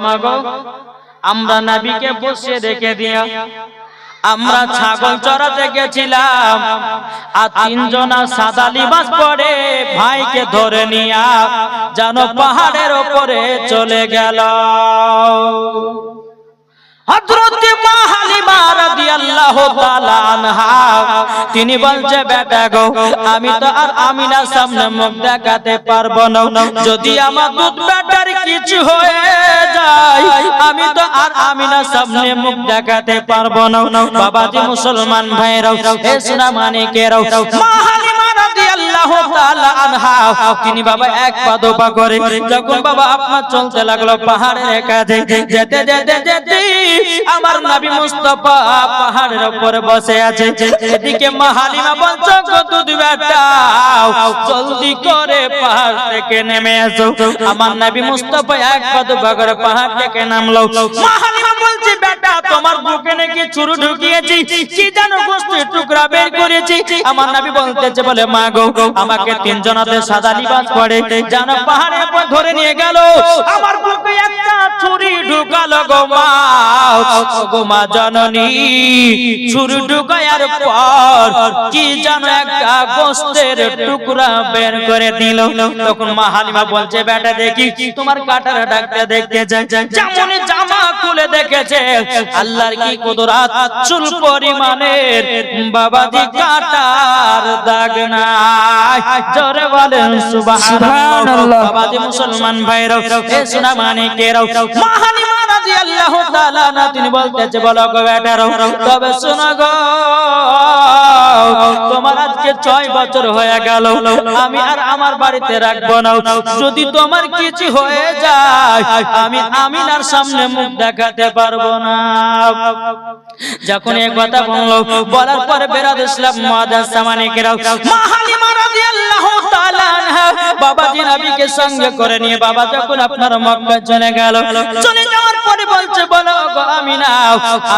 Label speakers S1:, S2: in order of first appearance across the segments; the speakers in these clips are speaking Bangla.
S1: মাগো আমরা নবীকে বসিয়ে রেখে দিয়া আমরা ছাগল চড়াতে গেছিলাম আর তিনজনা সাদা লিবাস পরে ভাইকে ধরে নিয়া যেন পাহাড়ের উপরে চলে গেল। হযরত মা হালিমা রাদিয়াল্লাহু তাআলা আনহা তিনি বলছে বেটা গো আমি তো আর আমিনার সামনে মুখ দেখাতে পারবো না, যদি আমার দুধ বেটার কিছু হয়ে যায় আমি তো আর আমিনার সামনে মুখ দেখাতে পারবো না। বাবাজি মুসলমান ভাইরাও এ সোনা মানিকেরাও মা হালিমা রাদিয়াল্লাহু তাআলা আনহা তিনি বাবা এক পা দো পা করে যখন বাবা আপনার চলতে লাগলো পাহাড়ের কাছে, যেতে যেতে যেতে আমার নবী মুস্তাফা পাহাড়ের উপরে বসে আছে। এদিকে মা হালিমা বলছে দুধ বেটা জলদি করে পাহাড় থেকে নেমে আসো। আমার নবী মুস্তাফা এক পা দো পা করে পাহাড় থেকে নামলো। মা হালিমা বলছে বেটা তোমার বুকে নাকি ছুরি ঢুকিয়েছি, কি জানো গোশতের টুকরা বের করেছি। আমার নবী বলতেছে বলে মা গো আমাকে তিনজনাতে সাদা লিবাস পরে জানো পাহাড়ের উপর ধরে নিয়ে গেল, আমার বুকে একটা ছুরি ঢুকালো গো মা। গো মা জননী ছুরি ঢুকায়ার পর কি জানো একটা গোশতের টুকরা বের করে দিল। তখন মা হালিমা বলছে বেটা দেখি তোমার কাটার ডাকতে দেখতে যাই। যেমন জামা খুলে দেখেছে আল্লাহর কি কুদরত, চুল পরিমাণের বাবাজি কাটার দাগ নাই। জোরে বলেন সুবহানাল্লাহ। বাবাজি মুসলমান ভাইরা এ সোনা মানিকেরাও মা হালিমা রাদিয়াল্লাহু তাআলা না তিনি বলতেছে বলো গো বেটারো তবে শোনো গো তোমার আজকে 6 বছর হয়ে গেল আমি আর আমার বাড়িতে রাখবো না, যদি তোমার কিছু হয়ে যায় আমি আমিনার সামনে মুখ দেখাতে পারবো না। যখন এই কথা বললো বলার পরে বেরাদ ইসলাম মুআদ্দাস সামানিকেরাও মা হালিমা রাদিয়াল্লাহু তাআলা আনহা বাবাজি নবীকে সঙ্গে করে নিয়ে বাবা যখন আপনার মক্কা চলে গেল, চলে যাওয়ার পরে বলছে বলো গো আমিনা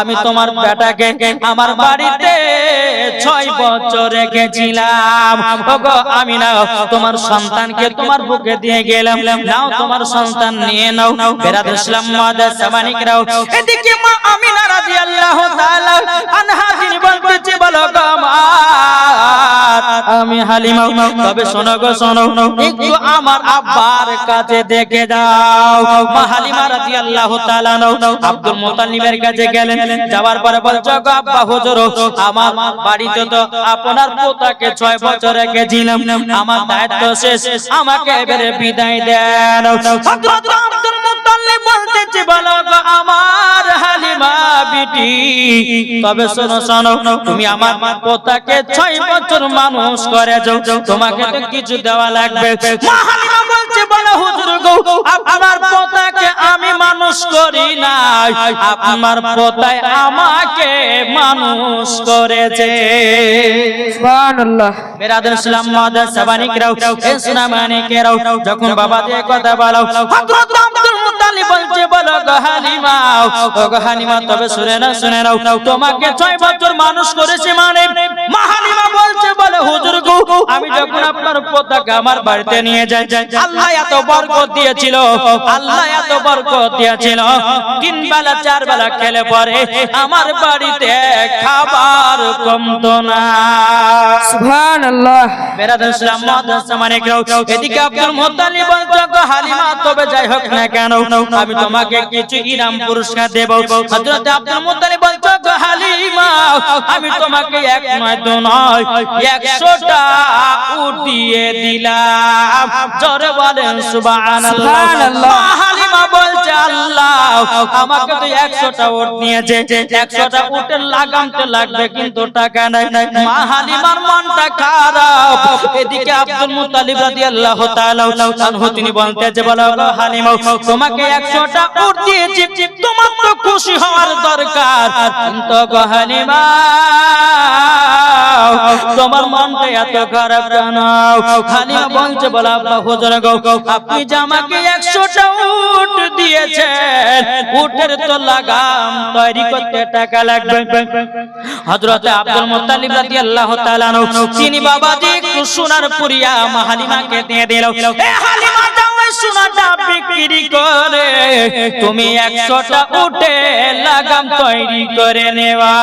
S1: আমি তোমার বেটাকে আমার বাড়িতে 6 বছর রেখেছিলাম। ওগো আমিনা তোমার সন্তানকে তোমার বুকে দিয়ে গেলাম, নাও তোমার সন্তান নিয়ে নাও। বেরাদ ইসলাম মুআদ্দাস সামানিকেরাও এদিকে মা আমিনা রাদিয়াল্লাহু তাআলা আনহা তিনি বলতেছে বলো গো আমি হালিমা তবে শোনো গো শোনো একটু আমার আব্বার কাছে দেখে যাও। মা হালিমা রাদিয়াল্লাহু তাআলা আব্দুল মুত্তালিবের কাছে গেলেন, যাওয়ার পরে বলছে গো আব্বা হুজুর আমার বাড়িতে তো আপনার পোতাকে 6 বছর রেখেছিলাম, আমার দায়িত্ব শেষ, আমাকে এবারে বিদায় দেন। হযরত আব্দুল মুত্তালিব বলতেছে বলো গো আমার হালিমা বিটি তবে শোনো শোনো তুমি আমার পোতাকে 6 বছর মানুষ করেছো, তোমাকে তো কিছু দেওয়া লাগবে। মা হালিমা বলছে বলো হুজুর গো আপনার পোতাকে আমি মানুষ করি নাই, আপনার পোতায় আমাকে মানুষ করেছে।
S2: সুবহানাল্লাহ।
S1: বেরাদ ইসলাম মুআদ্দাস সামানিকেরাও এ সোনা মানিকেরাও যখন বাবা দিয়ে কথা বলো হযরত আব্দুল মুত্তালিব বলছে বলো গো হালিমা ও গো হালিমা তবে শুনে নাও তোমাকে 6 বছর মানুষ করেছে মানে। মা হালিমা বলছে বলে হুজুর গো আমি যখন আপনার পোতাকে আমার বাড়িতে নিয়ে যাই আল্লাহ এত বরকত দিয়েছিল, আল্লাহ এত বরকত দিয়েছিল 3 বেলা 4 বেলা খেলে পরে আমার বাড়িতে খাবার কমতো না।
S2: সুবহানাল্লাহ।
S1: বেরাদ ইসলাম মুআদ্দাস সামানিকেরাও এদিকে আব্দুল মুত্তালিব বলছে গো হালিমা তবে যাই হোক না কেন আমি তোমাকে কিছু ইনাম পুরস্কার দেব। হযরত আব্দুল মুত্তালিব বলছে গো হালিমা আমি তোমাকে 1 নয় 2 নয় 100টা উট দিয়ে দিলাম। জোরে বলেন সুবহানাল্লাহ। মা হালিমা বলছে আল্লাহ আমাকে তো 100টা উট নিয়েছে, 100টা উটের লাগামতে লাগবে কিন্তু টাকা নাই। মা হালিমার মনটা খারাপ। এদিকে আব্দুল মুত্তালিব রাদিয়াল্লাহু তাআলা আনহু তিনি বলতেছে বলো গো হালিমা তোমাকে 100টা উট দিয়েছি, তোমার তো খুশি হওয়ার দরকার, কিন্তু গো হালিমা তোমার মনটা এত খারাপ কেন? হালিমা বলছে বলো আব্বা হুজুর গো আপনি যে আমাকে 100টা উট দিয়েছেন উটের তো লাগাম তৈরি করতে টাকা লাগবে। হযরত আব্দুল মুত্তালিব রাদিয়াল্লাহু তাআলা তিনি বাবাজি একটু সোনার পুরিয়া মা হালিমাকে দিয়ে দিল। এ হালিমা যাও সোনাটা বিক্রি করে তুমি 100টা উটে লাগাম তৈরি করে নেওয়া।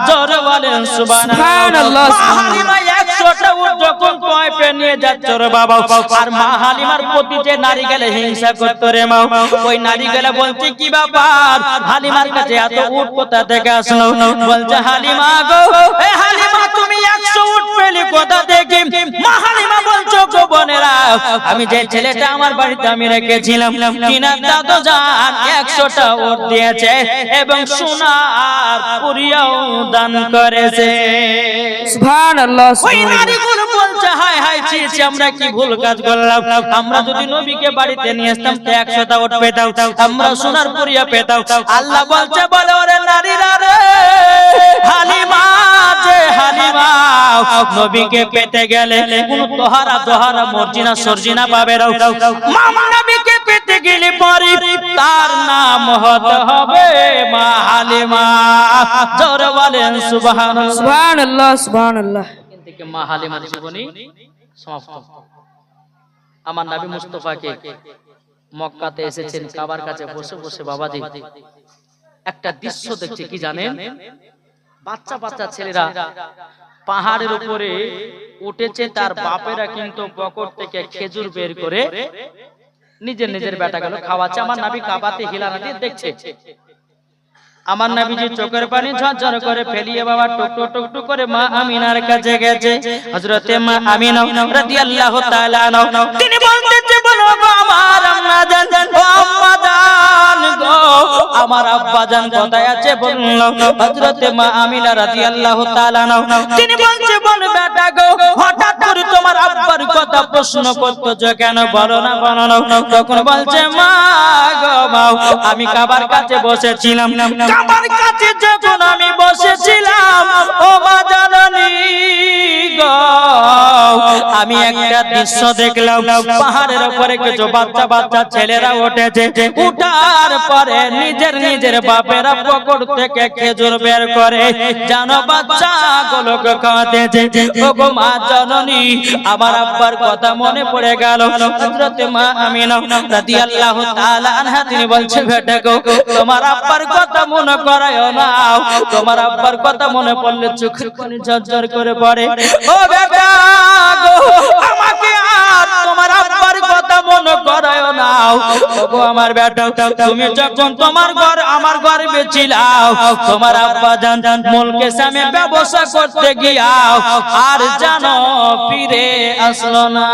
S1: জোরে বলেন সুবহানাল্লাহ। মা হালিমা 100টা উট যখন কয়পে নিয়ে যাচ্ছে রে বাবা, আর মা হালিমার প্রতি যে নারী গেলে হিংসা করতো রে মা, ওই নারী গেলে বলছে কি ব্যাপার, হালিমার কাছে এত উট কোথা থেকে আসলো? বলছে হালিমা গো, এ হালিমা তুমি 100 উট পেলি কোথা থেকে? মা হালিমা বলছো গো বোনেরা, আমি যে ছেলেটা আমার বাড়িতে আমি রেখেছিলাম কিনার দাদু জান 100টা উট দিয়েছে এবং সোনার পুরিয়াও দান করেছে।
S2: সুবহানাল্লাহ।
S1: ওই নারীগুলো বলছে হায় হায় ছি ছি, আমরা কি ভুল কাজ করলাম, আমরা যদি নবীকে বাড়িতে নিয়ে আসতাম তো 100টা উট পেতাম, আমরা সোনার পুরিয়া পেতাম। আল্লাহ বলছে বলে ওরে নারীরা রে, হালিমা যে হালিমা নবীকে পেতে গেলে কোন দোহারা মর্জিনা সরজিনা পাবে না। মামা নবীকে পেতে গেলে পরে তার নাম হতে হবে মা হালিমা। জোরে বলেন সুবহানাল্লাহ।
S2: সুবহানাল্লাহ সুবহানাল্লাহ।
S1: থেকে মা হালিমার জীবনী সমাপ্ত। আমার নবী মুস্তাফাকে মক্কাতে এসেছেন, কাবার কাছে বসে বসে বাবাজি একটা দৃশ্য দেখছে কি জানেন? বাচ্চা বাচ্চা ছেলেরা পাহাড়ের উপরে উঠেছে, তার বাপেরা কিন্তু পকেট থেকে খেজুর বের করে নিজের নিজের বেটাগুলো খাওয়াচ্ছে। আমার নবী কাবাতে হিলানা দিয়ে দেখছে। আমার নবীজি চোখের পানি ঝরঝর করে ফেলিয়ে বাবা টুক টুক করে মা আমিনার কাছে গেছে। হযরতে মা আমিনা রাদিয়াল্লাহু তাআলা আনহা তিনি বলতেছে বলো গো আমার আম্মা জান, ও আম্মা জান গো, আমার আব্বা জান কোথায় আছে বলল। হযরতে মা আমিনা রাদিয়াল্লাহু তাআলা আনহা তিনি বলছে বল বেটা গো, হঠাৎ করে তোমার আব্বার কথা প্রশ্ন করতেছো কেন, বলো না বলো না। তখন বলছে মা গো মা, আমি কাবার কাছে বসেছিলাম, কাবার কাছে যখন আমি বসেছিলাম ও মা জাননী গো, আমি একটা দৃশ্য দেখলাম, পাহাড়ের উপরে কিছু বাচ্চা বাচ্চা ছেলেরা উঠেছে, উঠার পরে নিজের নিজের বাপেরা পকেট থেকে খেজুর বের করে জানো বাচ্চা গুলোকে খাওয়াতেছে। ও গো মা জননী, আমার আব্বার কথা মনে পড়ে গেল। হযরতে মা আমিনা রাদিয়াল্লাহু তাআলা আনহা তিনি বলছে বেটা গো, তোমার আব্বার কথা মনে করায়ও না, তোমার আব্বার কথা মনে পড়লে চোখের পানি ঝরঝর করে পড়ে। ও বেটা গো, আমাকে আর তোমার আব্বার কথা মনে করায়ও না। ওগো আমার বেটা, তুমি যখন তোমার ঘর আমার ঘরে বেচিলাও, তোমার আব্বা জান মুলকে সামে ব্যবসা করতে গিয়াও আর জানো ফিরে আসলো না।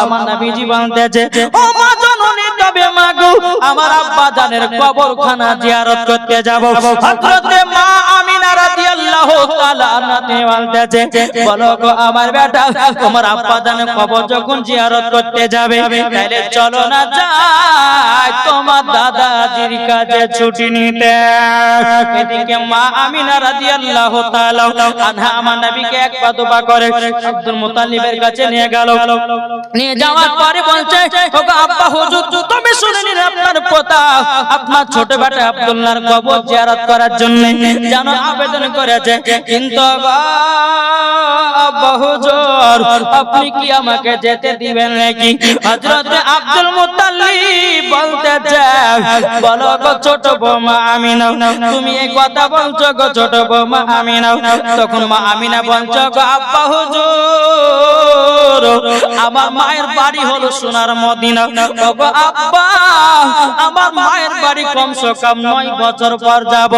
S1: আমার নবীজি বলতেছে ও মা জননী, তবে মা গো আমার আব্বা জানের কবরখানা জিয়ারত করতে যাব। হযরতে মা আমিনা রাদিয়াল্লাহু তাআলা আনহা বলতেছে বলো গো আমার বেটা, তোমার আব্বা জানের কবর যখন জিয়ারত করতে যাবে তাহলে চলো না যাই তোমার দাদাজির কাছে ছুটি নিতে। এদিকে মা আমিনা রাদিয়াল্লাহু তাআলা আনহা আমার নবীকে এক পা দুপা করে আব্দুল মুত্তালিবের কাছে নিয়ে গেল। নিয়ে যাওয়ার পরে বলছে ওগো আব্বা হুজুর, তুমি শুনে নিন আপনার কথা, আপনার ছোট বেটা আব্দুল্লাহর কবর জিয়ারত করার জন্য জানো আবেদন করেছে, কিন্তু আব্বা হুজুর আপনি কি আমাকে যেতে দিবেন নাকি? হযরতে আব্দুল মুত্তালিব বলতেছে বলো গো ছোট বৌমা আমিনা, তুমি এই কথা বলছো গো ছোট বৌমা আমিনা? তখন মা আমিনা বলছো গো আব্বা হুজুর, আমার মায়ের বাড়ি হলো সোনার মদিনা। ওগো আব্বা, আমার মায়ের বাড়ি কমসে কম 9 বছর পর যাব,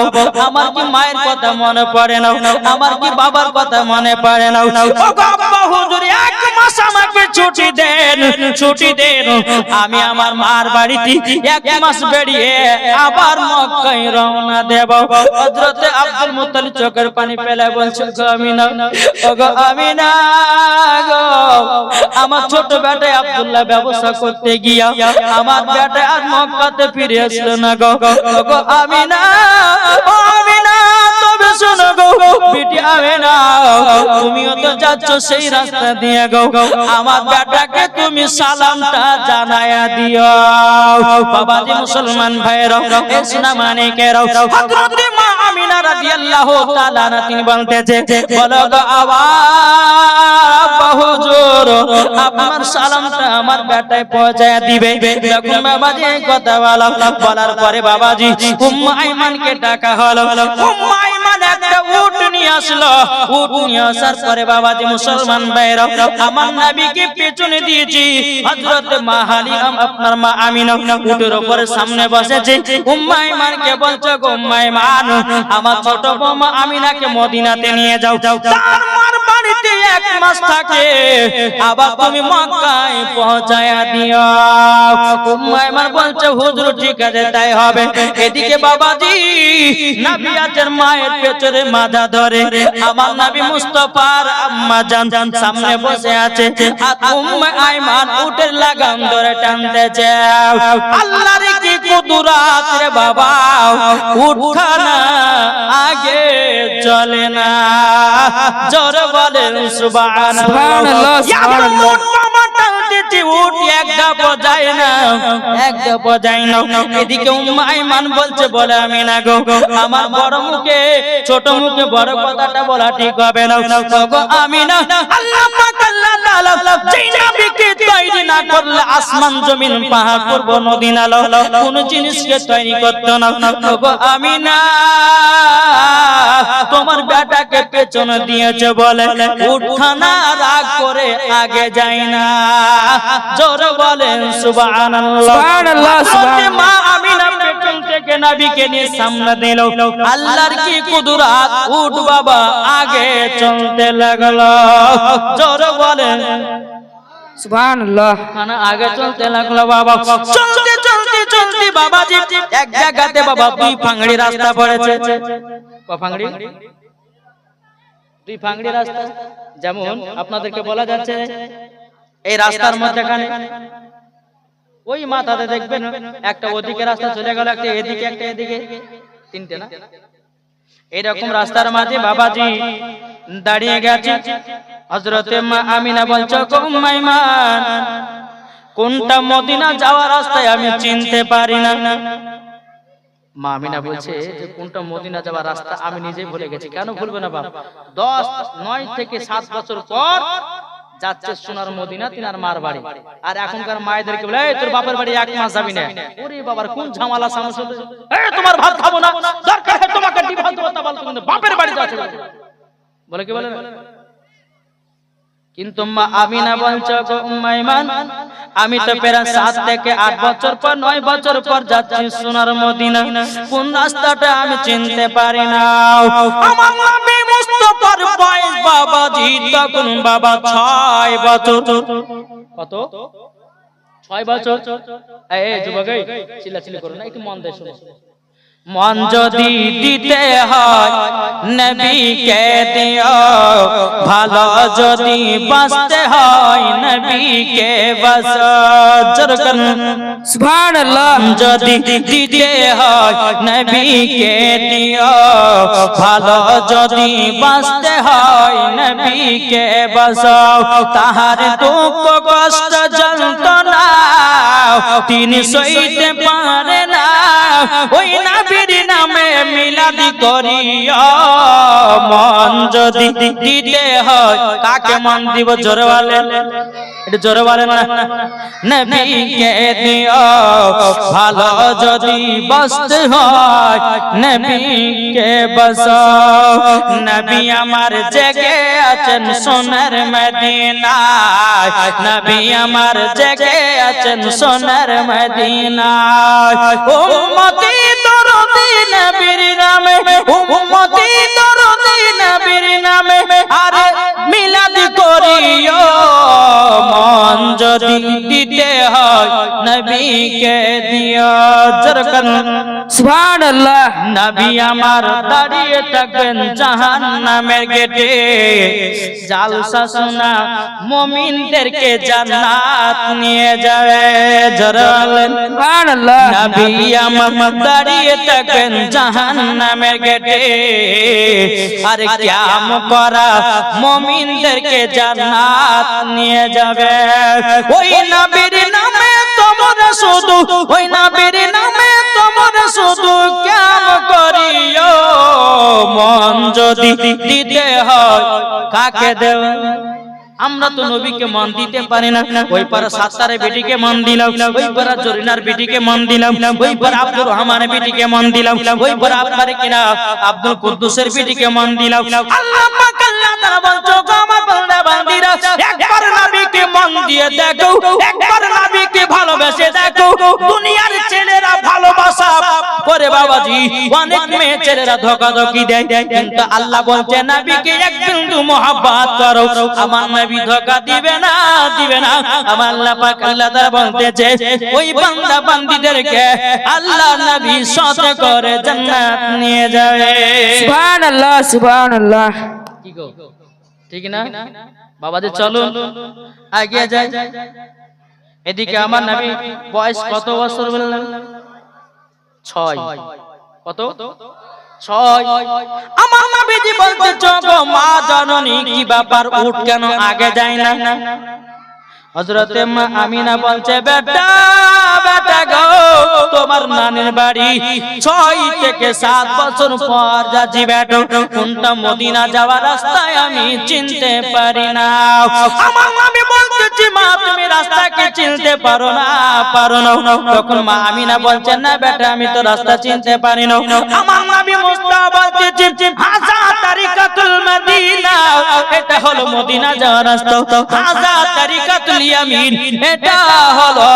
S1: আমার কি মায়ের কথা মনে পড়ে না? আমার কি বাবার কথা মনে পড়ে না? ওগো আব্বা হুজুর, 1 মাস আমাকে ছুটি দেন, ছুটি দেন, আমি আমার মার বাড়িতে 1 মাস বেরিয়ে আবার মক্কায় রওনা দেব। হযরতে আব্দুল মুত্তালিব চোখের পানি ফেলে বলছে গো আমিনা, ওগো আমিনা গো, আমার ছোট বেটা আব্দুল্লাহ ব্যবসা করতে গিয়া আমার বেটা আর মক্কাতে ফিরে আসলো না গো। ওগো আমিনা, ও আমিনা, তবে শোনো গো বিটি আমেনা, তুমিও তো যাচ্ছ সেই রাস্তা দিয়ে গো, আমার বেটাকে তুমি সালামটা জানায়া দিও। বাবাজি মুসলমান ভাইরাও, ইসলাম মানিকেরাও, হযরত মা আমিনা রাদিয়াল্লাহু তাআলা আনহা তিনি বলতেছে, বলো গো আব্বা হুজুর, আপনার সালামটা আমার বেটায় পৌঁছায়া দিবে। যখন বাবাজি এই কথা বলার পরে বাবাজি উম্মে আইমানকে ডাকা হলো। উম্মে আইমান একটা উট নিয়ে আসলো। উট নিয়ে আসার পরে বাবাজি মুসলমান ভাইরা, আমার নবীকে পেছনে দিয়েছি, হযরত মা হালিমা আপনার মা আমিনা উটের উপরে সামনে বসেছে। উম্মে আইমানকে বলছে, গো উম্মে আইমান, আমার ছোট বৌমা আমিনাকে মদিনাতে নিয়ে যাও, তার মার বাড়িতে 1 মাস থাকে, আবার তুমি মক্কায় পৌঁছায়া দিও। উম্মে আইমান বলছে, হুজুর ঠিক আছে তাই হবে। এদিকে বাবাজি নবী আজের মায়ের পেছনে মাজা ধরে আমার নবী মুস্তাফার আম্মা জান সামনে বসে আছে, আর উম্মে আইমান উটের লাগাম ধরে টানতেছে। আল্লাহর কি কুদরত রে বাবা, উঠখানা আগে চলে না, জোরে বলেন সুবহানাল্লাহ।
S2: সুবহানাল্লাহ।
S1: উট একটা বজায় না, একটা বজায় না। এদিকে উম্মে আইমান বলছে, বলে আমিনা গো, আমার বড় মুখে ছোট মুখে বড় কথাটা বলা ঠিক হবে না। গো আমিনা, আল্লাহ পাক আল্লাহ তাআলা যেই নবীকে তৈরি না করলে আসমান জমিন পাহাড় পর্বত নদী নালা কোন জিনিসকে তৈরি করতে না। গো আমিনা, তোমার বেটাকে পেছনে দিয়েছে বলে উঠখানা রাগ করে আগে যায় না, জোরে বলেন সুবহানাল্লাহ।
S2: সুবহানাল্লাহ, সুবহানাল্লাহ।
S1: মা আমিনা পেছন থেকে নবীকে নিয়ে সামনে দিল। আল্লাহর কি কুদরত, উট বাবা আগে চলতে লাগলো, জোরে বলেন
S2: সুবহানাল্লাহ।
S1: মানে আগে চলতে লাগলো বাবা। চলতে চলতে চলতে বাবাজি এক জায়গাতে বাবা 2 ফাংড়ি রাস্তা পড়েছে। ক ফাংড়ি? 2 ফাংড়ি রাস্তা। যেমন আপনাদেরকে বলা যাচ্ছে এই রাস্তার মধ্যখানে ওই মাথাতে দেখবেন একটা ওদিকে রাস্তা চলে গেল, একটা এদিকে, একটা এদিকে, 3টে না? এইরকম রাস্তার মাঝে বাবাজি দাঁড়িয়ে গেছে। হযরতে মা আমিনা বলছে, গো উম্মে আইমান, কোনটা মদিনা যাওয়ার রাস্তায় আমি চিনতে পারি না। মা আমিনা বলছে যে কোনটা মদিনা যাওয়ার রাস্তা আমি নিজেই ভুলে গেছি। কেন ভুলবে না বাপ? 9 থেকে 7 বছর পর যাচ্ছে সোনার মদিনা তিনার মার বাড়ি, আর এখনকার মায়েদেরকে বলে, এই তোর বাপের বাড়ি 1 মাস যাবি না। ওরে বাবার কোন ঝামেলা সমস্যা, এই তোমার ভাত খাবো না, দরকার হয় তোমাকে ডিভোর্স দেব, তা বলতো কিন্তু বাপের বাড়ি যাচ্ছে বলে কি বলে। কিন্তু মা আমিনা বলছে, গো উম্মে আইমান, আমি তো প্রায় 7 থেকে 8 বছর পর 9 বছর পর যাচ্ছি সোনার মদিনা, কোন রাস্তাটা আমি চিনতে পারি না। আমার নবী মুস্তাফার বয়স বাবাজি তখন বাবা 6 বছর। কত? 6 বছর। এই যুবক, এই চিল্লাচিল্লি করো না, একটু মন দিয়ে শোনো। মন যদি দিতে হয় নবীকে দিও, ভালো যদি বাঁচতে হয় নবীকে বাঁচো, জোরে করুন
S2: সুবহানাল্লাহ।
S1: যদি দিতে হয় নবীকে দিও, ভালো যদি বাঁচতে হয় নবীকে বাঁচো, তাহার দুঃখ কষ্ট যন্ত্রণা তিনি সইতে পারে না, ওই নবীর নামে মিলাদি করিও। মন যদি দিতে হয়, কাকে মন দিব? জোরে বলেন, এটা জোরে বলেন না। নবীকে দিও, ভালো যদি বাঁচতে হয় নবীকে বাঁচো। নবী আমার জেগে আছেন সোনার মদিনায়, নবী আমার জেগে আছেন সোনার মদিনায়। উম্মতি দরদি নবীর নামে, উম্মতি দরদি নবীর নামে আরে মিলাদ করিও। মন যদি দিতে হয় নবীকে দিও জরকান
S2: সুবহানাল্লাহ
S1: নবী আমার দাঁড়িয়ে থাকবেন জাহান্নামের গেটে জালসা শোনা মুমিনদেরকে জান্নাত নিয়ে যাবে জরালেন
S2: সুবহানাল্লাহ
S1: নবী আমার দাঁড়িয়ে থাকবেন জাহান্নামের গেটে আর কিয়াম করা মুমিনদেরকে জান্নাত নিয়ে যাবে ওই নবীর নামে তোমরা শুধু ওই নবীর নামে তোমরা শুধু কিয়াম করিও মন যদি দিতে হয় কাকে দেব আমরা তো নবীকে মন দিতে পারি না ওই পারা সাত্তারের বেটিকে মন দিলাম ওই পারা জরিনার বেটিকে মন দিলাম ওই পারা আব্দুর রহমানের বেটিকে মন দিলাম ওই পারা আপনার কিনা আব্দুল কুদ্দুসের বেটিকে মন দিলাম আল্লাহ পাক আল্লাহ তাআলা বলছো আমার বান্দা বান্দীরা একবার নবীকে মন দিয়ে দেখো একবার নবীকে ভালোবেসে দেখো দুনিয়ার ছেলেরা ভালোবাসা করে বাবাজি অনেক মেয়ে ছেলেরা ধোঁকাধোঁকি দেয় কিন্তু আল্লাহ বলছে নবীকে একদিন তুমি মহব্বত করো আমার নবী ধোঁকা দিবে না আমার আল্লাহ পাক আল্লাহ তাআলা বলতেছে ওই বান্দা বান্দীদেরকে আল্লাহ নবী সাথে করে জান্নাত নিয়ে যাবে
S2: সুবহানাল্লাহ সুবহানাল্লাহ
S1: কি গো ঠিক না বাবাজি চলুন এগিয়ে যাই এদিকে আমার নবী বয়স কত বছর বললেন 6 কত 6 আমার নবীজি বলতে গো মা জননী কি ব্যাপার উঠ কেন আগে যায় না হযরতে মা আমিনা বলছে বেটা বেটা গো তোমার নানির বাড়ি 6 থেকে 7 বছর পর যাচ্ছি বেটা কোনটা মদিনা যাওয়ার রাস্তায় আমি চিনতে পারি না আমার নবী বলতেছি মা তুমি রাস্তাকে চিনতে পারো না তখন মা আমিনা বলছেন না বেটা আমি তো রাস্তা চিনতে পারি না আমার নবী মুস্তাফা বলতেছি হাজা তারিকাতুল মদিনা এটা হলো মদিনা যাওয়ার রাস্তা হাজা তারিকাতুল ইয়ামিন এটা হলো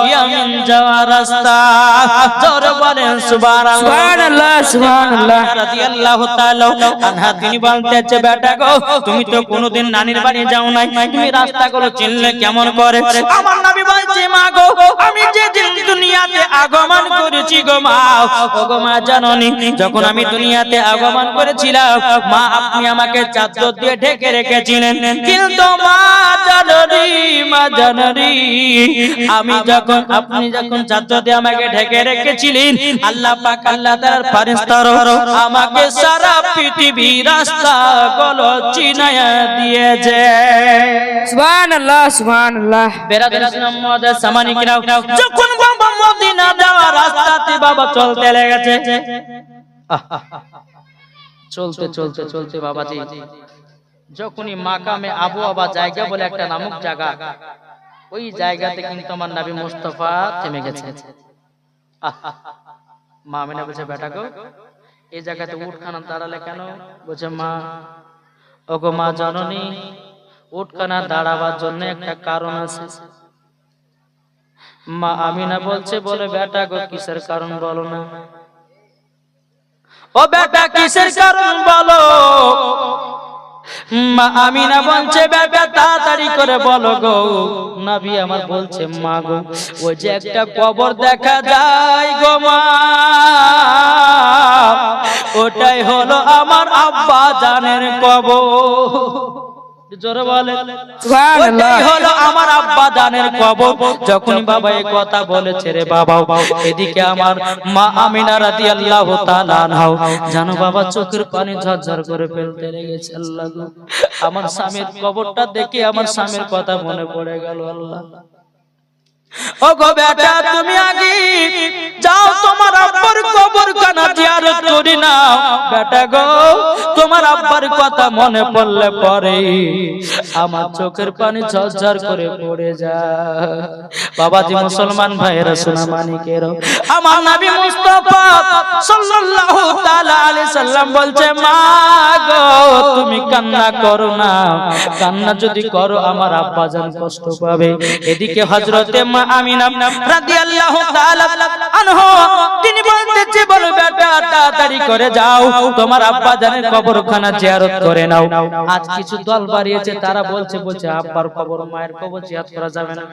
S1: ইয়ামিন যাওয়ার রাস্তা জোরে বলেন
S2: সুবহানাল্লাহ সুবহানাল্লাহ
S1: রাদিয়াল্লাহু তাআলা আনহা তিনি বলতেছে বেটা গো তুমি তো কোনোদিন নানির বাড়ি যাও নাই তুমি রাস্তাগুলো চিনলে কেমন করে আমার নবী বলছে মা গো আমি যে দিন দুনিয়াতে আগমন করেছি গো মা ও গো মা জাননি যখন আমি দুনিয়াতে আগমন করেছিলাম মা আপনি আমাকে চাদর দিয়ে ঢেকে রেখেছিলেন কিন্তু মা জাননি আমি যখন আপনি যখন চাদর দিয়ে আমাকে ঢেকে রেখেছিলেন আল্লাহ পাক আল্লাহ তাআলার ফেরেশতারা আমাকে সারা পৃথিবী রাস্তাগুলো চিনায়া দিয়েছে
S2: সুবহানাল্লাহ সুবহানাল্লাহ
S1: বেরাদার মুহাম্মদ সামানি কিরাও যখন বাবা মদিনা যাওয়ার রাস্তাতে বাবা চলতে লেগেছে চলতে বাবাজি যখনই মাকামে আবু আবা জায়গা বলে একটা নামক জায়গা ওই জায়গাতে কিন্তু আমার নবী মুস্তাফা থেমে গেছে মা আমিনা বলছে বেটা গো এই জায়গাতে উটখানা দাঁড়ালে কেন বলছে মা ওগো মা জননী উটখানা দাঁড়াবার জন্য একটা কারণ আছে মা আমিনা বলছে বলে বেটা গো কিসের কারণ বলো না ও বেটা কিসের কারণ বলো মা আমিনা বলছে বেটা তাড়াতাড়ি করে বলো গো নবী আমার বলছে মা গো ওই যে একটা কবর দেখা যায় গো মা ওটাই হলো আমার আব্বা জানের কবর জোরে বলে ওটাই হলো আমার আব্বা জানের কবর যখন বাবা এই কথা বলেছে রে বাবা এদিকে আমার মা আমিনা রাদিয়াল্লাহু তাআলা আনহা জানো বাবা চোখের পানি ঝরঝর করে ফেলতে লেগেছে আল্লাহ গো আমার স্বামীর কবরটা দেখে আমার স্বামীর কথা মনে পড়ে গেল আল্লাহ ও গো বেটা তুমি আগে যাও তোমার আব্বার কবরখানা জিয়ারত করে নাও বেটা গো তোমার আব্বার কথা মনে পড়লে পরে আমার চোখের পানি ঝরঝর করে পড়ে যায় বাবাজি মুসলমান ভাইরা সোনা মানিকেরও আমার নবী মুস্তাফা সাল্লাল্লাহু তাআলা আলাইহি সাল্লাম বলছে মা গো তুমি কান্না করো না কান্না যদি করো আমার আব্বা জান কষ্ট পাবে এদিকে হযরতে মা আমিনা রাদিয়াল্লাহু তাআলা আনহা তিনি বলতেছে বলো বেটা তাড়াতাড়ি করে যাও তোমার আব্বা জানের কবরখানা জিয়ারত করে নাও আজ কিছু দল বাড়িয়েছে তারা বলছে আব্বার কবর মায়ের কবর জিয়ারত করা যাবে না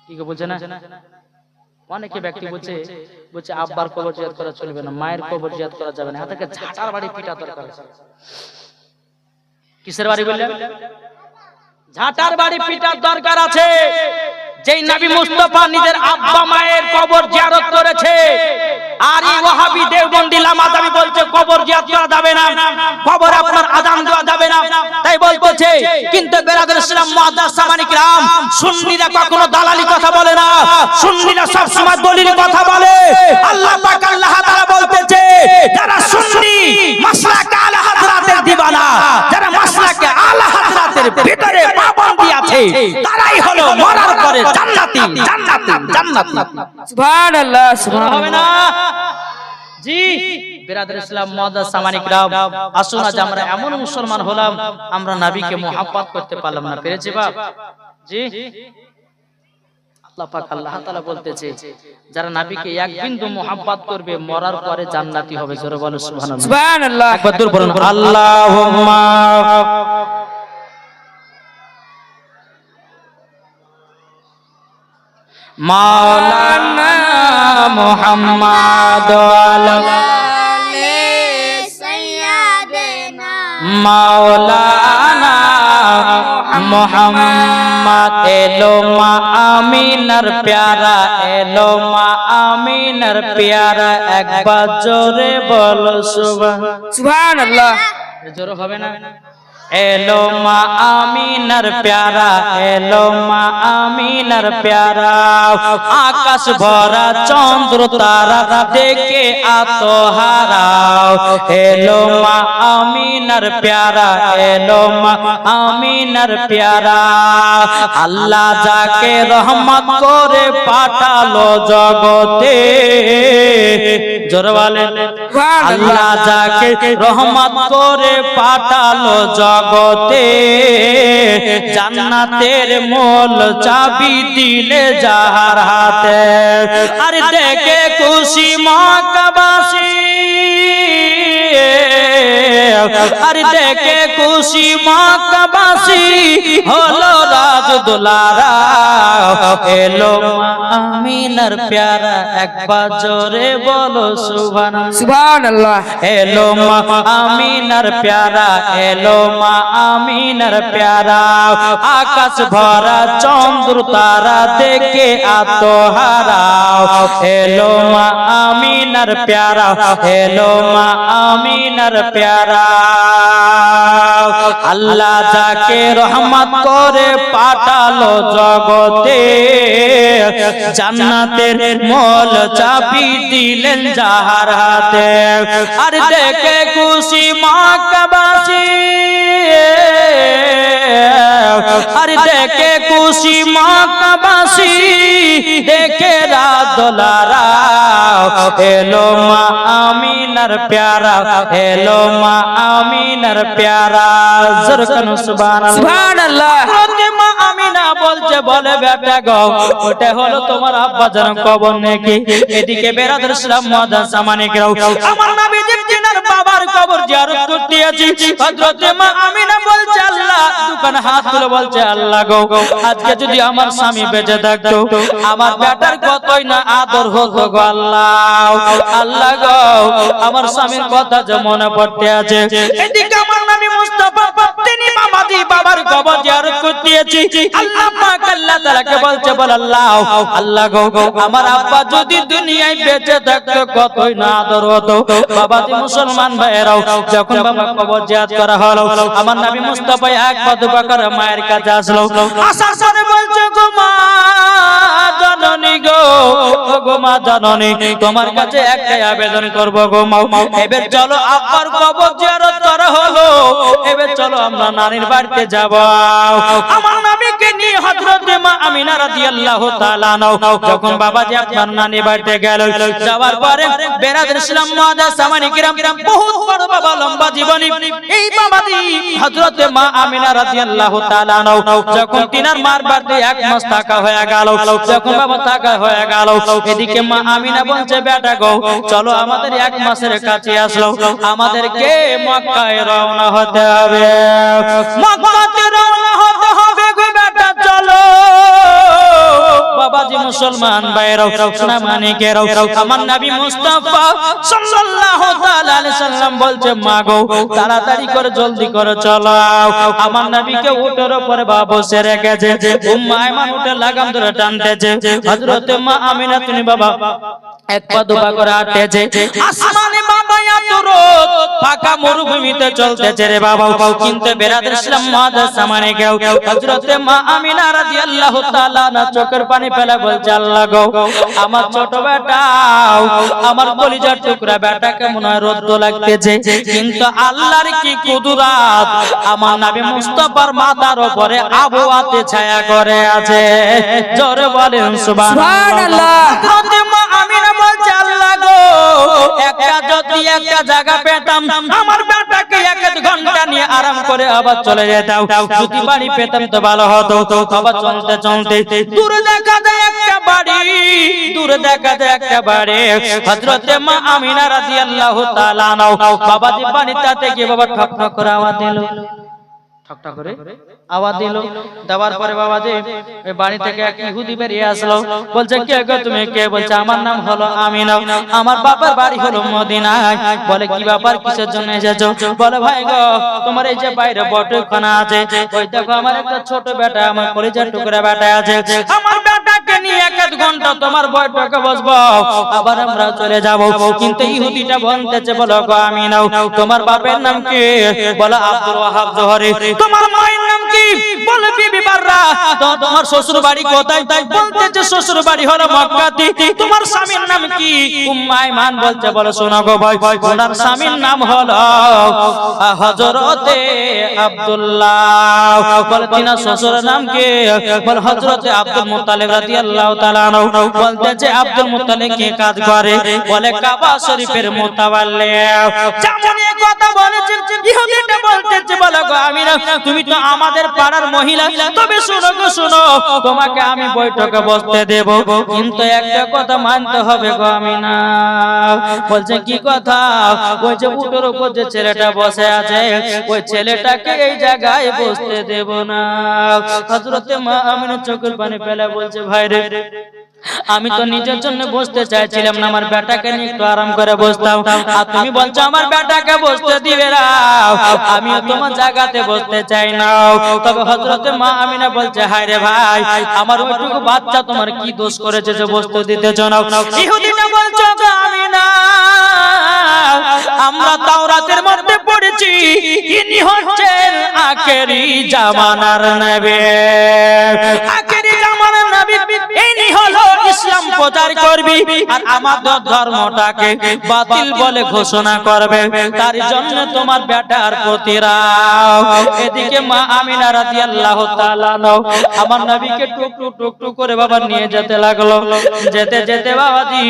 S1: কি গো বলছে না? অনেকে ব্যক্তি বলছে আব্বার কবর জিয়ারত করা চলবে না, মায়ের কবর জিয়ারত করা যাবে না, হাতে ঝাঁটার বাড়ি পিটা দরকার। কিসের বাড়ি বললেন? ঝাঁটার বাড়ি পিটার দরকার আছে। যেই নবী মুস্তাফা নিজের আব্বা মায়ের কবর জিয়ারত করেছে, আর এই ওয়াহাবি দেওবন্দি লামাদামি বলছে কবর জিয়ারত করা যাবে না, কবরে আপনার আযান দেওয়া যাবে না, তাই বলতেছে। কিন্তু বেরাদর ইসলাম মুআজ্জাজ সামানি কিরাম, সুন্নিরা কখনো দালালি কথা বলে না, সুন্নিরা সব সময় দলিল কথা বলে। আল্লাহ পাক আল্লাহ তাআলা বলতেছে, যারা সুন্নি মাসলাক আলা হযরতের দিওয়ানা, যারা মাসলাক আলা হযরতের ভিতরে পাবন্দি আছে, তারাই হলো মরার পরে জান্নাতি জান্নাতি জান্নাতি।
S2: সুবহানাল্লাহ সুবহানাল্লাহ।
S1: হবে না জি বেরাদর ইসলাম মুআজ্জাজ সামানি কিরাম, আসুন আজ আমরা এমন মুসলমান হলাম, আমরা নবীকে মুহাব্বত করতে পারলাম না, পেরেছি বাপ? জি আল্লাহ পাক আল্লাহ তাআলা বলতেছে, যারা নবীকে এক বিন্দু মুহাব্বত করবে মরার পরে জান্নাতি হবে। জোরে বলো সুবহানাল্লাহ।
S2: সুবহানাল্লাহ।
S1: একবার দূর বলুন আল্লাহুম্মা মাওলানা মুহাম্মদ মাওলানা মুহাম্মদ এলো মা আমিনার প্যারা, এলো মা আমিনার প্যারা, একবার জোরে বলো
S2: সুবহানাল্লাহ।
S1: জোরে হবে না? এলো মা আমিনার প্যারা, এলো মা আমিনার প্যারা, আকাশ ভরা চন্দ্র তারা দেখে আত্মহারা, এলো মা আমিনার প্যারা, এলো মা আমিনার প্যারা। আল্লাহ যাকে রহমত করে পাঠালো জগতে, জোরে বলেন আল্লাহ যাকে রহমত করে পাঠালো জগতে, জান্নাতের মোল চাবি দিলে যাহার হাতে, আর দেখে খুশি মক্কাবাসী, আর দেখে খুশি মক্কাবাসী, হলো রাজ দুলারা, এলো মা আমিনার প্যারা, একবার জোরে বলো সুবহানাল্লাহ।
S2: সুবহানাল্লাহ।
S1: এলো মা আমিনার প্যারা, এলো মা আমিনার প্যারা, আকাশ ভরা চন্দ্র তারা দেখে আত্মহারা, এলো মা আমিনার প্যারা, এলো মা আমিনার প্যারা। আল্লাহ যাকে রহমত করে পাঠালো জগতে, জান্নাতের মোল চাবি দিলেন যাহার হাতে, আর দেখে খুশি মক্কাবাসী, আর দেখে খুশি মক্কাবাসী, দেখে রাত দোলারা, এলো মা আমিনার প্যারা, এলো মা আমিনার প্যারা। জোরে কানো সুবহানাল্লাহ।
S2: সুবহানাল্লাহ।
S1: মা আমিনা বলছে, বলে বেটা গো, ওটা হলো তোমার আব্বা জান কবর নাকি? এদিকে বেরাদর ইসলাম মুআজ্জাজ সামানি কিরাম, আমার নবীজি তিনার বাবার কবর জিয়ারত করতে আছি। হযরত মা আমিনা বলছে, আল্লাহ, দুখানে হাত তুলে বলছে, আল্লাহ গো, আজকে যদি আমার স্বামী বেঁচে থাকতো, আমার বেটার কতই না আদর হতো গো আল্লাহ, আল্লাহ গো, আমার স্বামীর কথা যে মনে পড়তে আছে। এদিকে আমার নবী মুস্তাফা তিনি মামাদি বাবার কবর জিয়ারত করতে আছি। আল্লাহ পাক আল্লাহ তাআলাকে বলছে, বল আল্লাহ, আল্লাহ গো, আমার আব্বা যদি দুনিয়ায় বেঁচে থাকতো কতই না আদর হতো। বাবাজি মুসলমান ভাইরাও, যখন বাবা কবর জিয়ারত করা হলো, আমার নবী মুস্তাফা এক পা দুপা করে মায়ের কাছে আসলো, আসার পরে বলছে, গো মা জননী গো, গো মা জননী, তোমার কাছে একটাই আবেদন করব গো মা, এবার চলো আব্বার কবর জিয়ারত করা হলো, এবার চলো আমরা নানির বাড়িতে যাব। আমার নবীকে নিয়ে হযরত মা আমিনা রাদিয়াল্লাহু তাআলা আনহা যখন বাবাজি আপনার নানির বাড়িতে গেল, যাওয়ার পরে বেরাদর ইসলাম মুআজ্জাজ সামানি কিরাম, বহুত বড় বাবা, লম্বা জীবনী। এই বাবাজি হযরত মা আমিনা রাদিয়াল্লাহু তাআলা আনহা যখন তিনার মার বাড়িতে এক মাস থাকা হয়ে গেল, যখন বাবা থাকা হয়ে গেল, এদিকে মা আমিনা বলছে, বেটা গো, চলো আমাদের এক মাসের কাছে আসলো, আমাদেরকে মক্কায় রওনা হতে হবে, মক্কাতে রওনা হতে হবে গো বেটা চলো বাবাজি মুসলমান ভাইরাও সোনা মানিকেরাও আমার নবী মুস্তাফা সাল্লাল্লাহু তাআলা আলাইহি সাল্লাম বলছে মা গো তাড়াতাড়ি করে জলদি করে চলো আমার নবীকে উটের উপরে বাবা বসে রেখেছে উম্মে আয়মান উটের লাগাম ধরে টানতেছে হযরত মা আমিনা তিনি বাবা এক পা দুপা করে হাঁটতেছে আসমানে বাবা এত রোদ ফাঁকা মরুভূমিতে চলতেছে রে বাবা কিন্তু বেরাদের ইসলাম মাদার সামনে গেও হযরত মা আমিনা রাদিয়াল্লাহু তাআলা না চোখের পানি ফেলে বলছে আল্লাহ গো আমার ছোট বেটা আমার কলিজার টুকরা বেটাকে মনে হয় রোদ লাগতেছে কিন্তু আল্লাহর কি কুদরত আমার নবী মুস্তাফার মাথার উপরে আবহাওয়াতে ছায়া করে আছে জোরে বলেন সুবহানাল্লাহ হযরত মা আমিনা বলছে আল্লাহ গো একটা জায়গা পেতাম আমার বেটাকে এক ঘন্টা নিয়ে আরাম করে আবার চলে যেতাম যদি বাড়ি পেতাম তো ভালো হতো আবার চলতে চলতে দূরে দেখা যায় একটা বাড়ি হযরত মা আমিনা রাদিয়াল্লাহু তাআলা বাবাজি বাড়িতে থেকে বাবা ঠক ঠক করে আওয়াজ দিল ঠকঠক করে আওয়াজ দিল দেওয়ার পরে বাবাজি ওই বাড়ি থেকে এক ইহুদি বেরিয়ে আসলো বলছে কে গো তুমি কে বলছে আমার নাম হলো আমিনা আমার বাবার বাড়ি হলো মদিনায় বলে কি ব্যাপার কিসের জন্য এসেছো বলে ভাই গো তোমার এই যে বাইরে বটখানা আছে ওই দেখো আমার একটা ছোট বেটা আমার কলিজার টুকরা বেটা আছে আমার বেটাকে নিয়ে এক ঘন্টা তোমার বৈঠকে বসবো আবার আমরা চলে যাব কিন্তু ইহুদিটা বলতেছে বলো গো আমিনা তোমার বাপের নাম কি বলে আব্দুল ওয়াহাব জোহরি তোমার মায়ের নাম কি বলে বিবি বাররা তো তোমার শ্বশুর বাড়ি কোথায় তাই বলতেছে শ্বশুর বাড়ি হলো মক্কাতে তোমার স্বামীর নাম কি উম্মে আয়মান বলতে বলে শোনো গো ভাই ওনার স্বামীর নাম হলো হযরতে আব্দুল্লাহ বলে তিনার শ্বশুরের নাম কি বলে হযরতে আব্দুল মুত্তালিব রাদিয়াল্লাহু তাআলা আনহু বলতেছে আব্দুল মুত্তালিব কি কাজ করে বলে কাবা শরীফের মুতাওয়াল্লি যেমন এই কথা বলেছে ইহুদিটা বলতেছে বলে গো আমিনা তুমি তো আমাদের পাড়ার মহিলা তবে শোনো গো শোনো তোমাকে আমি বৈঠকে বসতে দেব কিন্তু একটা কথা মানতে হবে গো আমিনা বলছে কি কথা ওই যে উটের উপর যে ছেলেটা বসে আছে ওই ছেলেটাকে এই জায়গায় বসতে দেব না হযরত মা আমিনা চোখের পানি ফেলে বলছে ভাই রে আমি তো নিজের জন্য বসতে চাইছিলাম না আমার বেটাকে নিয়ে একটু আরাম করে বসতাম আর তুমি বলছো আমার বেটাকে বসতে দিবে না আমি তোমার জায়গাতে বসতে চাই না তবে হযরতে মা আমিনা বলছে হায় রে ভাই আমার ওইটুকু বাচ্চা তোমার কি দোষ করেছে যে বসতে দিতেছ না ইহুদিটা বলছো গো আমিনা আমরা তাওরাতের মধ্যে পড়েছি ইনি হচ্ছেন আখেরি জামানার নবী আখেরি জামানার নবী ইনি হলো ইসলাম প্রচার করবি আর আমাদের ধর্মটাকে বাতিল বলে ঘোষণা করবে তার জন্য তোমার বেটার প্রতিরাও এদিকে মা আমিনা রাদিয়াল্লাহু তাআলা আমার নবীকে টুকটু করে বাবা নিয়ে যেতে লাগলো যেতে যেতে বাবাজি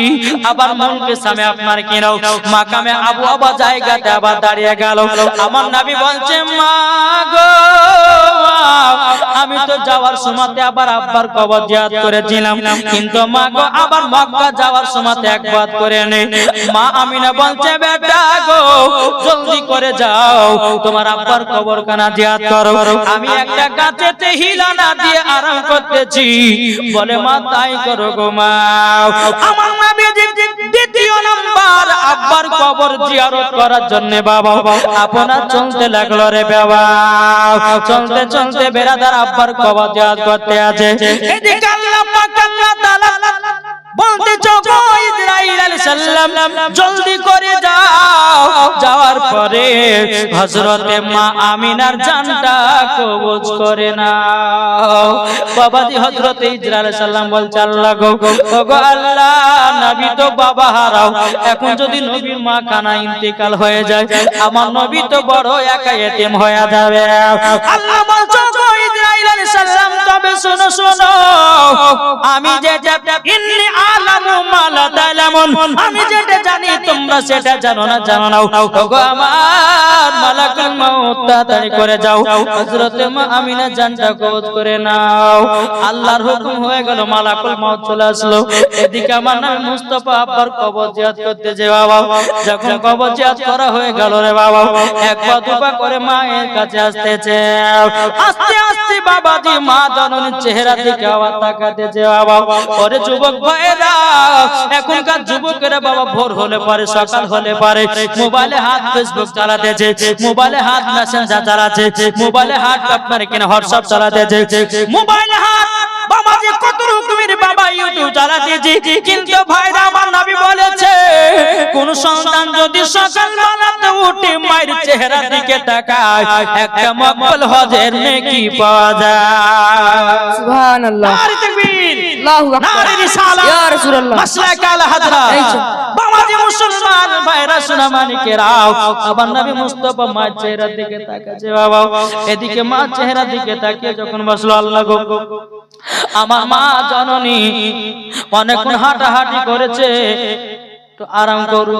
S1: আবার মনকে সামনে আপনার কি নাও মাকামে আবু আবা জায়গাতে আবার দাঁড়িয়ে গেল আমার নবী বলছে মা গো আমি তো যাওয়ার সময়তে আবার আব্বার কবর জিয়ারত করেছিলাম কিন্তু মা গো আবার মক্কা যাওয়ার সময়তে একবার করে নেই মা আমিনা বলছে বেটা গো জলদি করে যাও তোমার আব্বার কবরখানা জিয়ারত করো আমি একটা গাছেতে হিলানা দিয়ে আরাম করতেছি বলে মা তাই করো গো মা আমার নবী দ্বিতীয় নাম্বার আব্বার কবর জিয়ারত করার জন্য বাবা আপনার চলতে লাগলো রে বাবা চলতে চলতে বেরাদার আব্বার কবর জিয়ারত করতে আছে এদিকে আল্লাহ পাক আল্লাহ তাআলা বলতে চোখো ইসরাইল আলাইহিস সালাম জলদি করে যাও যাওয়ার পরে হযরতে মা আমিনার জানটা কবজ করে নাও বাবাজি হযরতে ইসরাইল আলাইহিস সালাম বলছে আল্লাহ গো গো আল্লাহ নবী তো বাবা হারাও এখন যদি নবীর মা কানা ইন্তেকাল হয়ে যায় আমার নবী তো বড় একা এতিম হয়ে যাবে আল্লাহ বলছে গো ইসরাইল আলাইহিস সালাম তবে শোনো শোনো আমি যেটা ইন্নী আলামু মা লা তা'লামুন আমি যেটা জানি তোমরা সেটা জানো না গো আমার মুসলমান মালাকুল মউত তাড়াতাড়ি করে যাও হযরত মা আমিনা জানটা কবজ করে নাও আল্লাহর হুকুম হয়ে গেল মালাকুল মউত চলে আসলো এদিকে আমার নবী মুস্তাফা আব্বার কবর জিয়ারত করতে যে বাবা যখন কবর জিয়ারত করা হয়ে গেল রে বাবা এক পা দুপা করে মায়ের কাছে আসতেছে আস্তে আস্তে বাবাজি মা জননীর চেহারা দিকে আবার তাকাতেছে বাবা ওরে যুবক ভাইরা এখনকার যুবকেরা বাবা ভোর হলে পারে সকাল হলে পারে মোবাইলে হাত ফেসবুক চালাতেছে মোবাইলে হাত মেসেঞ্জার চালাচ্ছে মোবাইলে হাত আপনার কিনা হোয়াটসঅ্যাপ চালাতেছে মোবাইলে হাত বাবাজি কত রকমের বাবা ইউটিউব চালাতেছে কিন্তু ভাইরা আমার নবী বলেছে কোন সন্তান যদি সকালবেলাতে উঠে মায়ের চেহারার দিকে তাকায় একটা মকবুল হজের নেকি পাওয়া যায়
S2: সুবহানাল্লাহ
S1: নারে তাকবীর
S2: আল্লাহু আকবার
S1: নারে রিসালাত
S2: ইয়া রাসূলুল্লাহ
S1: মাসলাক আল হযরত বাবাজি মুসলমান ভাইরা সোনা মানিকেরাও আবার নবী মুস্তাফা মা চেহারার দিকে তাকাচ্ছে বাবা এদিকে মা চেহারার দিকে তাকিয়ে যখন বসলো আল্লাহ গো আমার মা জননী অনেকক্ষণ হাঁটাহাঁটি করেছে তো আরাম করু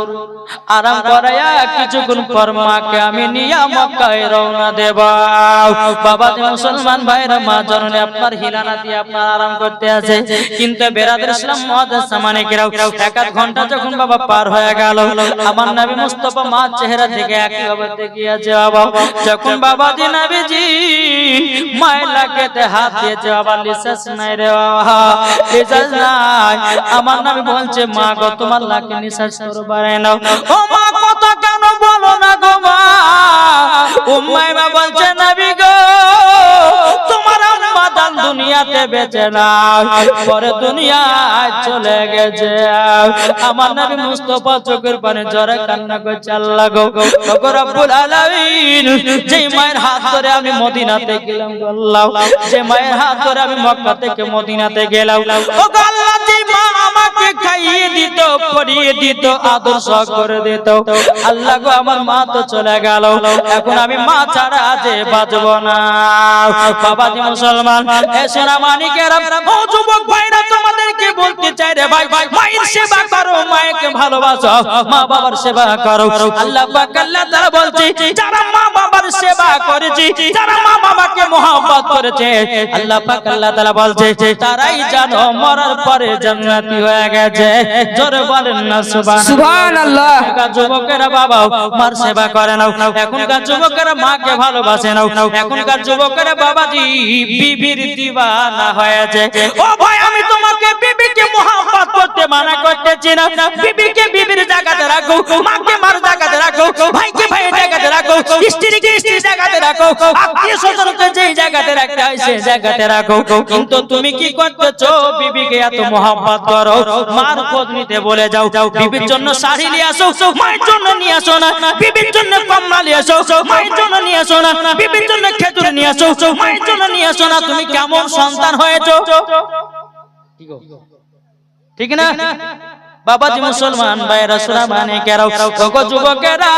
S1: আরাম করায়া কিছুক্ষণ পর মাকে আমি নিয়া মক্কায় রওনা দেব বাবাজি মুসলমান ভাইরা মা জননী আপনার হিলানা দিয়ে আপনার আরাম করতে আছে কিন্তু বেরাদর ইসলাম মুআদ্দাস সামানিকেরাও এক আধ ঘন্টা যখন বাবা পার হয়ে গেল আমার নবী মুস্তাফা মা চেহারা থেকে একই ভাবে তাকিয়ে আছে বাবা যখন বাবাজি নবীজি মায়ের লাগেতে হাত দিয়েছে বাবা লিসাস নাই রে বাবা লিসাস নাই আমার নবী বলছে মা গো তোমার লাগে নিঃশ্বাস করো বাড়ায় নাও ও মা কথা কেন বলো না গো মা উম্মাইমা বলছে নবী গো তোমার আম্মা জান দুনিয়াতে বেঁচে নাই পরে দুনিয়ায় চলে গেছে আমার নবী মুস্তাফা চোখের পানি ঝরে কান্না করছে আল্লাহ গো গো রব্বুল আলামিন যেই মায়ের হাত ধরে আমি মদিনাতে গেলাম গো আল্লাহ যে মায়ের হাত ধরে আমি মক্কা থেকে মদিনাতে গেলাম ও গো আল্লাহ যেই মা আমাকে খাইয়ে দিত পরিয়ে দিত আদর্শ করে দিত আল্লাহ গো আমার মা তো চলে গেল এখন আমি মা ছাড়া যে বাঁচব না বাবাজি মুসলমান এ সোনা মানিকেরা ও যুবক ভাইরা তোমাদেরকে বলতে চাই রে ভাই মায়ের সেবা করো মাকে ভালোবাসো মা বাবার সেবা করো আল্লাহ পাক আল্লাহ তাআলা বলছে যারা মা বাবার সেবা করেছে যারা মা বাবাকে মহব্বত করেছে আল্লাহ পাক আল্লাহ তাআলা বলছে তারাই জানো মরার পরে জান্নাতি হয়ে গেছে জোরে বলেন না সুবহানাল্লাহ যুবকেরা বাবা মার সেবা করে নাও এখনকার যুবকেরা মাকে ভালোবাসে নাও এখনকার যুবকেরা বাবাজি বিবির দিওয়ানা হয়েছে ও ভাই আমি তোমাকে বিবিকে মহব্বত করতে মানা করতেছি না বিবিকে বিবির জায়গাতে রাখো মাকে মার জায়গাতে রাখো ভাইকে ভাইয়ের জায়গাতে রাখো স্ত্রীকে স্ত্রীর জায়গাতে রাখো আত্মীয় স্বজনকে যেই জায়গাতে রাখতে হয় সেই জায়গাতে রাখো কিন্তু তুমি কি করতেছো বিবিকে এত মহব্বত করো মার খোঁজ নিতে বলে যাও বিবির জন্য শাড়ি নিয়ে আসো মায়ের জন্য নিয়ে আসো না বিবির জন্য কমলা নিয়ে আসো মায়ের জন্য নিয়ে আসো না বিবির জন্য খেজুর নিয়ে আসো মায়ের জন্য নিয়ে আসো না তুমি কেমন সন্তান হয়েছো ঠিক না বাবাজি মুসলমান ভাইরা সোনা মানিকেরা ওগো যুবকেরা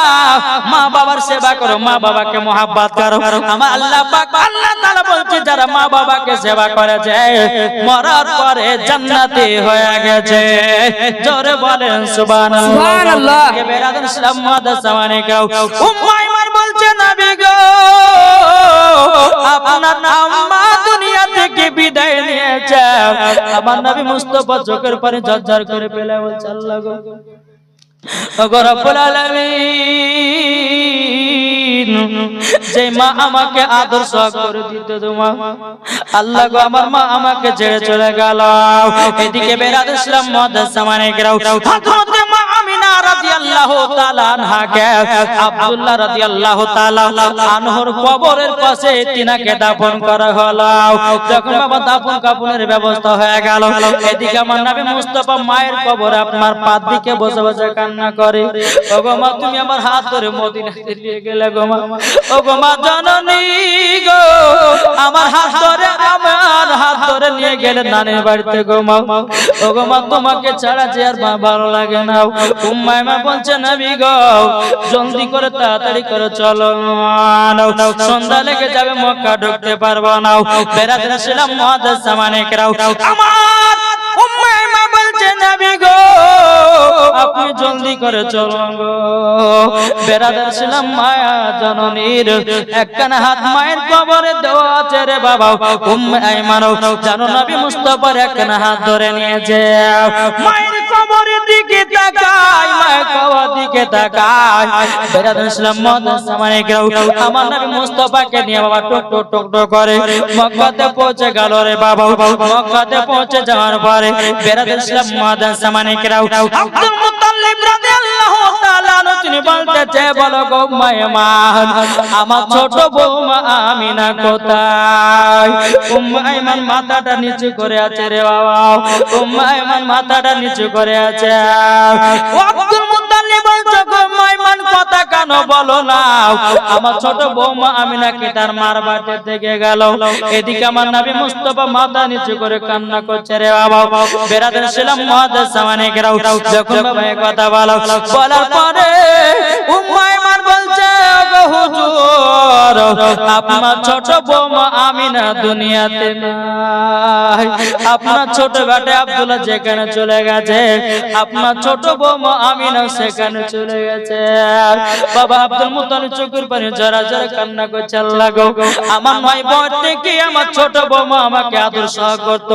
S1: মা বাবার সেবা করো মা বাবাকে মহব্বত করো আমার আল্লাহ পাক আল্লাহ তাআলা বলছে যারা মা বাবাকে সেবা করেছে মরার পরে জান্নাতি হয়ে গেছে জোরে বলেন সুবহানাল্লাহ বেরাদর ইসলাম মুআদ্দাস সামানিকেরা উম্মাইমার বলছে নবী গো আপনার আম্মা দুনিয়া থেকে বিদায় নিয়েছে আমার নবী মুস্তাফা চোখের পানি ঝরঝর করে ফেলে বলছে আল্লাহ গো ওগো রব্বুল আলামিন যে মা আমাকে আদর্শ করে দিত তোমা আল্লাহ গো আমার মা আমাকে ছেড়ে চলে গেল এদিকে বেরাদর ইসলাম মুআদ্দাস সামানিকেরা হযরত মা আমিনা রাদিয়াল্লাহু তাআলা আনহাকে আব্দুল্লাহ রাদিয়াল্লাহু তাআলা আনহর কবরের পাশে তিনাকে দাফন করা হলো যখন বাবা দাফন কাফনের ব্যবস্থা হয়ে গেল এদিকে আমার নবী মুস্তাফা মায়ের কবরে আপনার পাদ দিকে বসে বসে কান্না করে ওগো মা তুমি আমার হাত ধরে মদিনাতে নিয়ে গেলে গো মা ওগো মা জননী গো আমার হাত ধরে নিয়ে গেলে নানির বাড়িতে গো মা ওগো মা তোমাকে ছাড়া যে আর ভালো লাগে না উম্মাইমা বলছে নবী গো জলদি করে তাড়াতাড়ি করে চলো সন্ধ্যা লেগে যাবে মক্কা ঢুকতে পারবো না বেরাদর ইসলাম মুআদ্দাস সামানিকেরা আমার উম্মাইমা বলছে নবী গো আপনি জলদি করে চলো গো বেরাদার ছিলাম মায়া জননীর একখানা হাত মায়ের কবরে দেওয়া আছে রে বাবা। উম্মে আইমানও জানো নবী মুস্তাফার একখানা হাত ধরে নিয়েছে। মায়ের কবরের দিকে তাকায়, মায়ের কবর দিকে তাকায়। বেরাদার ছিলাম মহাদান সামানে কেউ আমার নবী মুস্তাফাকে নিয়ে বাবা টুক টুক টুক টুক করে মক্কাতে পৌঁছে গেল রে বাবা। মক্কাতে পৌঁছে যাওয়ার পরে বেরাদার ছিলাম মহাদান সামানে কেউ আব্দুল মুত্তালিব রাদিয়াল্লাহু তাআলা তিনি বলতেছে বলো গো মায়মান আমার ছোট বৌমা আমিনা কোথায়? উম্মে আইমান মাথাটা নিচু করে আছে রে বাবা। উম্মে আইমান মাথাটা নিচু করে আছে। আব্দুল মুত্তালিব বলছে গো মায়মান কথা কেন বলো না? আমার ছোট বৌমা আমিনা কি তার মার বাড়ি থেকে গেল? এদিকে আমার নবী মুস্তাফা মাথা নিচু করে কান্না করছে রে বাবা। বেরাদার ছিলাম মহাদাস সামানে কেরাও যখন বাবা এই কথা বলার পরে উম্মে আইমান বলছে গো হুজুর আপনার ছোট বৌমা আমিনা দুনিয়াতে নাই। আপনার ছোট বেটা আব্দুল্লাহ যেখানে চলে গেছে, আপনার ছোট বৌমা আমিনা সেখানে চলে গেছে। বাবা আব্দুল মুত্তালিব চোখের পানি জরা জরা কান্না করছে, আল্লাহ গো আমার নয় বয়স থেকে আমার ছোট বৌমা আমাকে আদর সহ করত,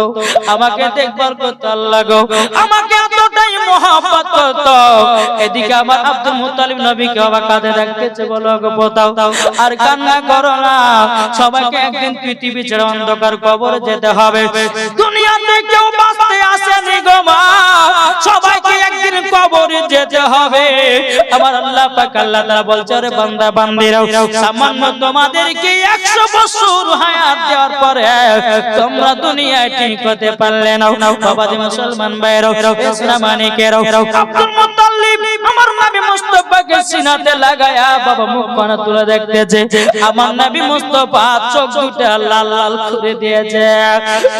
S1: আমাকে দেখভাল করতো, আল্লাহ গো আমাকে এতটাই মহব্বত করত। এদিকে আমার আব্দুল মুত্তালিব নবীকে বাবা কাঁদে রাখতেছে, বলো গো পোতাও আর কান্না করো না, সবাইকে একদিন পৃথিবী ছেড়ে অন্ধকার কবরে যেতে হবে। দুনিয়াতে কেউ বাঁচতে আসেনি গো মা, সবাইকে একদিন কবরে যেতে হবে। আমার আল্লাহ পাক আল্লাহ তাআলা বলছে রে বান্দা বান্দিরা সামান্য তোমাদেরকে 100 বছর হায়াত দেওয়ার পরে তোমরা দুনিয়ায় ঠিক হতে পারলে না। বাবা দি মুসলমান ভাইরা ইসলাম মানিকেরা আব্দুল মুত্তালিব আমার নবী মুস্তাফাকে সিনাতে লাগায়া বাবা মুখ কানা তুলে দেখতেছে। আমার নবী মুস্তাফা চোখ দুটো লাল লাল করে দিয়েছে।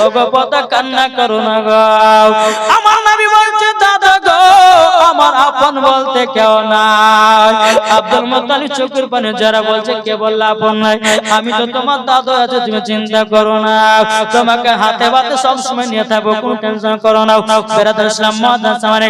S1: ওগো পতা কান্না করো না গো। আমার নবী বলছে দাদা গো আমার আপন বলতে কেউ নাই। আব্দুল মুত্তালিব চোখের পানি যারা বলছে কে বলল আপন নাই? আমি তো তোমার দাদু আছে, তুমি চিন্তা করো না, তোমাকে হাতে বাতে সব সময় নিয়ে থাকবো, কোনো টেনশন করো না। বেরাদার ইসলাম মহাদান সামানে